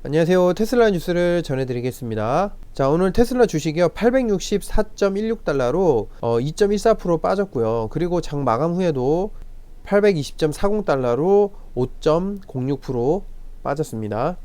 안녕하세요. 테슬라 뉴스를 전해드리겠습니다. 자, 오늘 테슬라 주식이요 864.16달러로 2.14% 빠졌고요. 그리고 장 마감 후에도 820.40달러로 5.06% 빠졌습니다.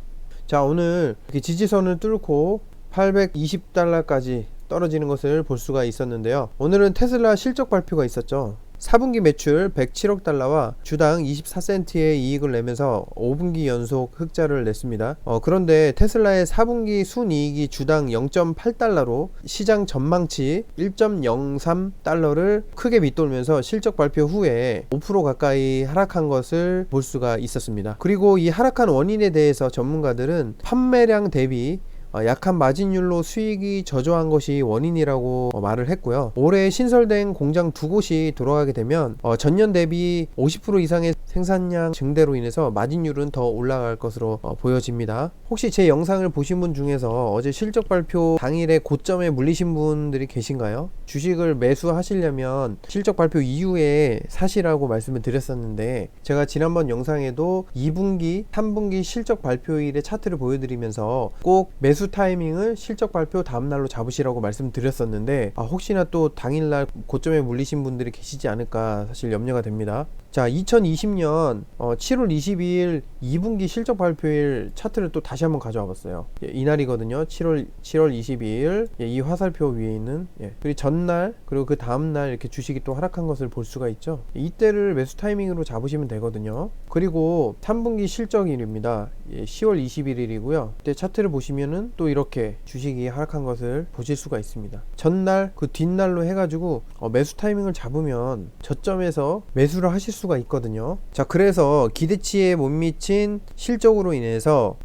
자, 오늘 이렇게 지지선을 뚫고 820달러까지 떨어지는 것을 볼 수가 있었는데요. 오늘은 테슬라 실적 발표가 있었죠. 4분기 매출 107억 달러와 주당 24센트의 이익을 내면서 5분기 연속 흑자를 냈습니다. 그런데 테슬라의 4분기 순이익이 주당 0.8달러로 시장 전망치 1.03달러를 크게 밑돌면서 실적 발표 후에 5% 가까이 하락한 것을 볼 수가 있었습니다. 그리고 이 하락한 원인에 대해서 전문가들은 판매량 대비 약한 마진율로 수익이 저조한 것이 원인이라고 말을 했고요. 올해 신설된 공장 2곳이 돌아가게 되면 전년 대비 50% 이상의 생산량 증대로 인해서 마진율은 더 올라갈 것으로 보여집니다. 혹시 제 영상을 보신 분 중에서 어제 실적 발표 당일에 고점에 물리신 분들이 계신가요? 주식을 매수하시려면 실적 발표 이후에 사시라고 말씀을 드렸었는데, 제가 지난번 영상에도 2분기, 3분기 실적 발표일의 차트를 보여드리면서 꼭 매수 타이밍을 실적 발표 다음날로 잡으시라고 말씀드렸었는데, 혹시나 또 당일날 고점에 물리신 분들이 계시지 않을까 사실 염려가 됩니다. 자, 2020년 7월 22일 2분기 실적 발표일 차트를 또 다시 한번 가져와 봤어요. 이날이거든요. 7월 22일 이 화살표 위에 있는, 그리고 전날 그리고 그 다음날 이렇게 주식이 또 하락한 것을 볼 수가 있죠. 이때를 매수 타이밍으로 잡으시면 되거든요. 그리고 3분기 실적일입니다. 10월 21일이고요. 그때 차트를 보시면은 또 이렇게 주식이 하락한 것을 보실 수가 있습니다. 전날 그 뒷날로 해가지고 매수 타이밍을 잡으면 저점에서 매수를 하실 수가 있거든요. 자, 그래서 기대치에 못 미친 실적으로 인해서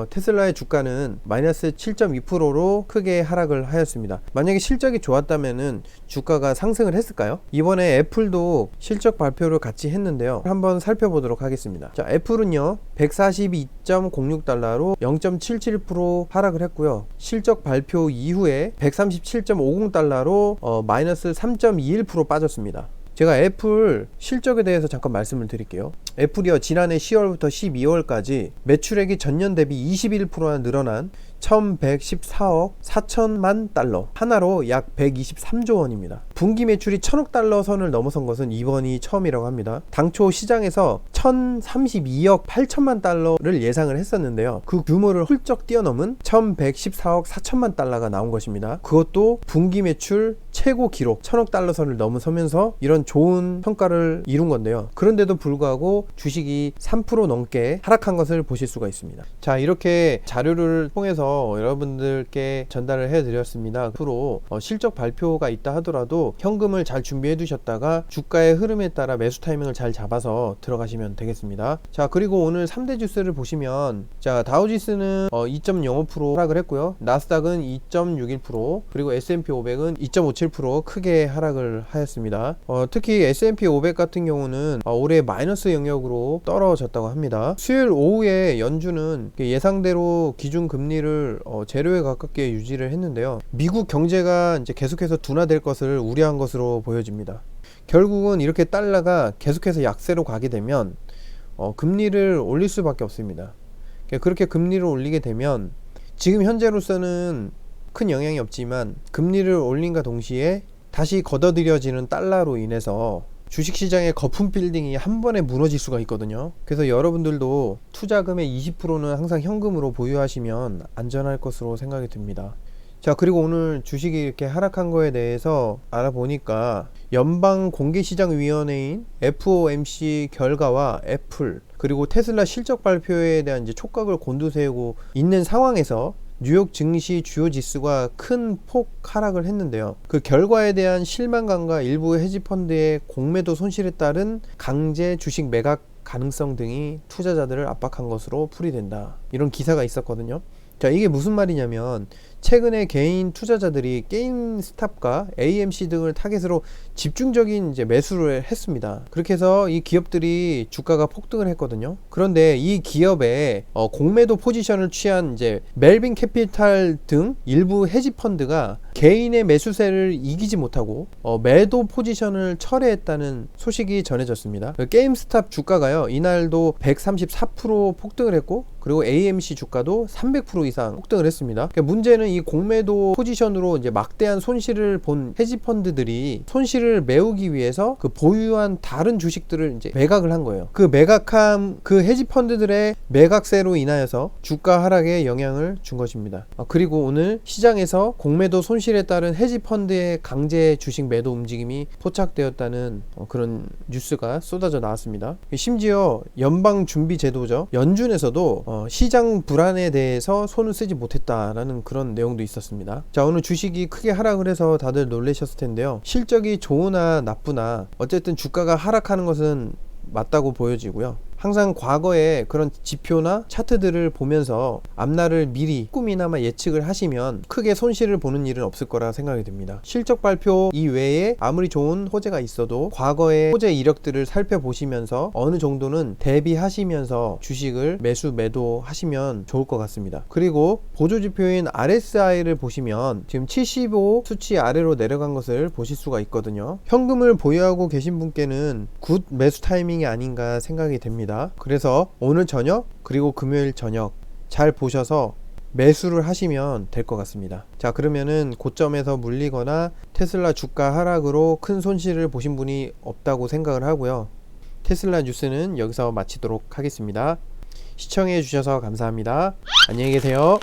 테슬라의 주가는 마이너스 7.2%로 크게 하락을 하였습니다. 만약에 실적이 좋았다면은 주가가 상승을 했을까요? 이번에 애플도 실적 발표를 같이 했는데요. 한번 살펴보도록 하겠습니다. 자, 애플은요 142.06달러로 0.77% 하락을 했고요. 실적 발표 이후에 137.50달러로 마이너스 3.21% 빠졌습니다. 제가 애플 실적에 대해서 잠깐 말씀을 드릴게요. 애플이요 지난해 10월부터 12월까지 매출액이 전년 대비 21%나 늘어난 1114억 4천만 달러, 하나로 약 123조 원입니다. 분기 매출이 1000억 달러 선을 넘어선 것은 이번이 처음이라고 합니다. 당초 시장에서 1032억 8천만 달러를 예상을 했었는데요. 그 규모를 훌쩍 뛰어넘은 1114억 4천만 달러가 나온 것입니다. 그것도 분기 매출 최고 기록 1000억 달러 선을 넘어서면서 이런 좋은 평가를 이룬 건데요. 그런데도 불구하고 주식이 3% 넘게 하락한 것을 보실 수가 있습니다. 자, 이렇게 자료를 통해서 여러분들께 전달을 해드렸습니다. 앞으로 실적 발표가 있다 하더라도 현금을 잘 준비해 두셨다가 주가의 흐름에 따라 매수 타이밍을 잘 잡아서 들어가시면 되겠습니다. 자, 그리고 오늘 3대 주스를 보시면, 자, 다우지수는 2.05% 하락을 했고요. 나스닥은 2.61%, 그리고 S&P 500은 2.57% 크게 하락을 하였습니다. 특히 S&P 500 같은 경우는 올해 마이너스 영역으로 떨어졌다고 합니다. 수요일 오후에 연준은 예상대로 기준 금리를 제로에 가깝게 유지를 했는데요. 미국 경제가 이제 계속해서 둔화될 것을 우려한 것으로 보여집니다. 결국은 이렇게 달러가 계속해서 약세로 가게 되면 금리를 올릴 수밖에 없습니다. 그렇게 금리를 올리게 되면 지금 현재로서는 큰 영향이 없지만 금리를 올린과 동시에 다시 걷어들여지는 달러로 인해서 주식시장의 거품 빌딩이 한 번에 무너질 수가 있거든요. 그래서 여러분들도 투자금의 20%는 항상 현금으로 보유하시면 안전할 것으로 생각이 듭니다. 자, 그리고 오늘 주식이 이렇게 하락한 거에 대해서 알아보니까 연방공개시장위원회인 FOMC 결과와 애플 그리고 테슬라 실적 발표에 대한 이제 촉각을 곤두세우고 있는 상황에서 뉴욕 증시 주요 지수가 큰 폭 하락을 했는데요. 그 결과에 대한 실망감과 일부 헤지펀드의 공매도 손실에 따른 강제 주식 매각 가능성 등이 투자자들을 압박한 것으로 풀이된다. 이런 기사가 있었거든요. 자, 이게 무슨 말이냐면 최근에 개인 투자자들이 게임스탑과 AMC 등을 타겟으로 집중적인 이제 매수를 했습니다. 그렇게 해서 이 기업들이 주가가 폭등을 했거든요. 그런데 이 기업의 공매도 포지션을 취한 이제 멜빈 캐피탈 등 일부 헤지 펀드가 개인의 매수세를 이기지 못하고 매도 포지션을 철회했다는 소식이 전해졌습니다. 게임스탑 주가가요, 이날도 134% 폭등을 했고, 그리고 AMC 주가도 300% 이상 폭등을 했습니다. 그러니까 문제는 이 공매도 포지션으로 이제 막대한 손실을 본 헤지 펀드들이 손실을 메우기 위해서 그 보유한 다른 주식들을 이제 매각을 한 거예요. 그 매각한 그 헤지 펀드들의 매각세로 인하여서 주가 하락에 영향을 준 것입니다. 그리고 오늘 시장에서 공매도 손실에 따른 헤지 펀드의 강제 주식 매도 움직임이 포착되었다는 그런 뉴스가 쏟아져 나왔습니다. 심지어 연방준비제도죠, 연준에서도 시장 불안에 대해서 손을 쓰지 못했다라는 그런 내용도 있었습니다. 자, 오늘 주식이 크게 하락을 해서 다들 놀라셨을 텐데요. 실적이 좋으나 나쁘나 어쨌든 주가가 하락하는 것은 맞다고 보여지고요. 항상 과거의 그런 지표나 차트들을 보면서 앞날을 미리 조금이나마 예측을 하시면 크게 손실을 보는 일은 없을 거라 생각이 듭니다. 실적 발표 이외에 아무리 좋은 호재가 있어도 과거의 호재 이력들을 살펴보시면서 어느 정도는 대비하시면서 주식을 매도 하시면 좋을 것 같습니다. 그리고 보조지표인 RSI를 보시면 지금 75 수치 아래로 내려간 것을 보실 수가 있거든요. 현금을 보유하고 계신 분께는 굿 매수 타이밍이 아닌가 생각이 됩니다. 그래서 오늘 저녁 그리고 금요일 저녁 잘 보셔서 매수를 하시면 될 것 같습니다. 자, 그러면은 고점에서 물리거나 테슬라 주가 하락으로 큰 손실을 보신 분이 없다고 생각을 하고요. 테슬라 뉴스는 여기서 마치도록 하겠습니다. 시청해 주셔서 감사합니다. 안녕히 계세요.